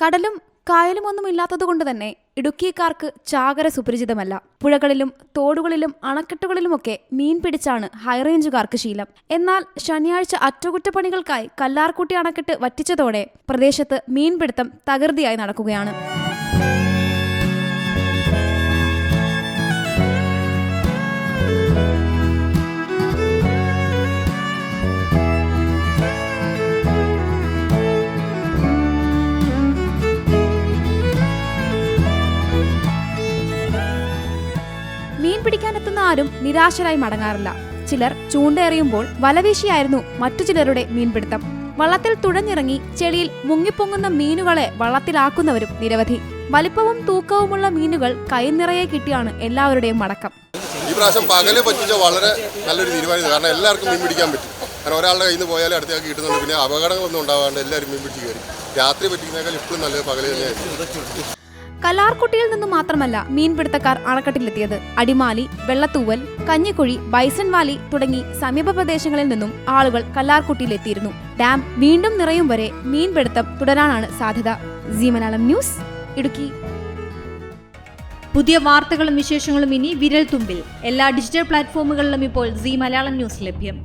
കടലും കായലും ഒന്നും ഇല്ലാത്തതുകൊണ്ട് തന്നെ ഇടുക്കിക്കാർക്ക് ചാകര സുപരിചിതമല്ല. പുഴകളിലും തോടുകളിലും അണക്കെട്ടുകളിലുമൊക്കെ മീൻ പിടിച്ചാണ് ഹൈറേഞ്ചുകാർക്ക് ശീലം. എന്നാൽ ശനിയാഴ്ച അറ്റകുറ്റപ്പണികൾക്കായി കല്ലാർകുട്ടി അണക്കെട്ട് വറ്റിച്ചതോടെ പ്രദേശത്ത് മീൻപിടുത്തം തകൃതിയായി നടക്കുകയാണ്. മീൻ പിടിക്കാനെത്തുന്ന ആരും നിരാശരായി മടങ്ങാറില്ല. ചിലർ ചൂണ്ടയെറിയുമ്പോൾ വലവീശിയായിരുന്നു മറ്റു ചിലരുടെ മീൻപിടുത്തം. വള്ളത്തിൽ തുഴഞ്ഞിറങ്ങി ചെളിയിൽ മുങ്ങിപ്പൊങ്ങുന്ന മീനുകളെ വള്ളത്തിലാക്കുന്നവരും നിരവധി. വലിപ്പവും തൂക്കവുമുള്ള മീനുകൾ കൈനിറയെ കിട്ടിയാണ് എല്ലാവരുടെയും മടക്കം. ഈ പ്രാവശ്യം പകല് പറ്റിച്ച വളരെ നല്ലൊരു തീരുമാനം. കാരണം എല്ലാവർക്കും മീൻ പിടിക്കാൻ പറ്റും. കാരണം ഒരാളുടെ കയ്യിൽ നിന്ന് പോയാലും അടുത്തേക്ക് കിട്ടുന്നുണ്ട്. പിന്നെ അപകടങ്ങളൊന്നും ഉണ്ടാവാണ്ട് എല്ലാവരും മീൻ പിടിച്ച് കയറി. രാത്രി പറ്റിക്കുന്നേക്കാൾ ഇപ്പോഴും നല്ലത് പകല് തന്നെയായിരുന്നു. കല്ലാർകുട്ടിയിൽ നിന്നും മാത്രമല്ല മീൻപിടുത്തക്കാർ അണക്കെട്ടിലെത്തിയത്. അടിമാലി, വെള്ളത്തൂവൽ, കഞ്ഞിക്കുഴി, ബൈസൺ വാലി തുടങ്ങി സമീപ പ്രദേശങ്ങളിൽ നിന്നും ആളുകൾ കല്ലാർകുട്ടിയിലെത്തിയിരുന്നു. ഡാം വീണ്ടും നിറയും വരെ മീൻപിടുത്തം തുടരാനാണ് സാധ്യത. Zee Malayalam news, Idukki. പുതിയ വാർത്തകളും വിശേഷങ്ങളും ഇനി വിരൽ തുമ്പിൽ. എല്ലാ ഡിജിറ്റൽ പ്ലാറ്റ്ഫോമുകളിലും ഇപ്പോൾ സീ മലയാളം ന്യൂസ് ലഭ്യം.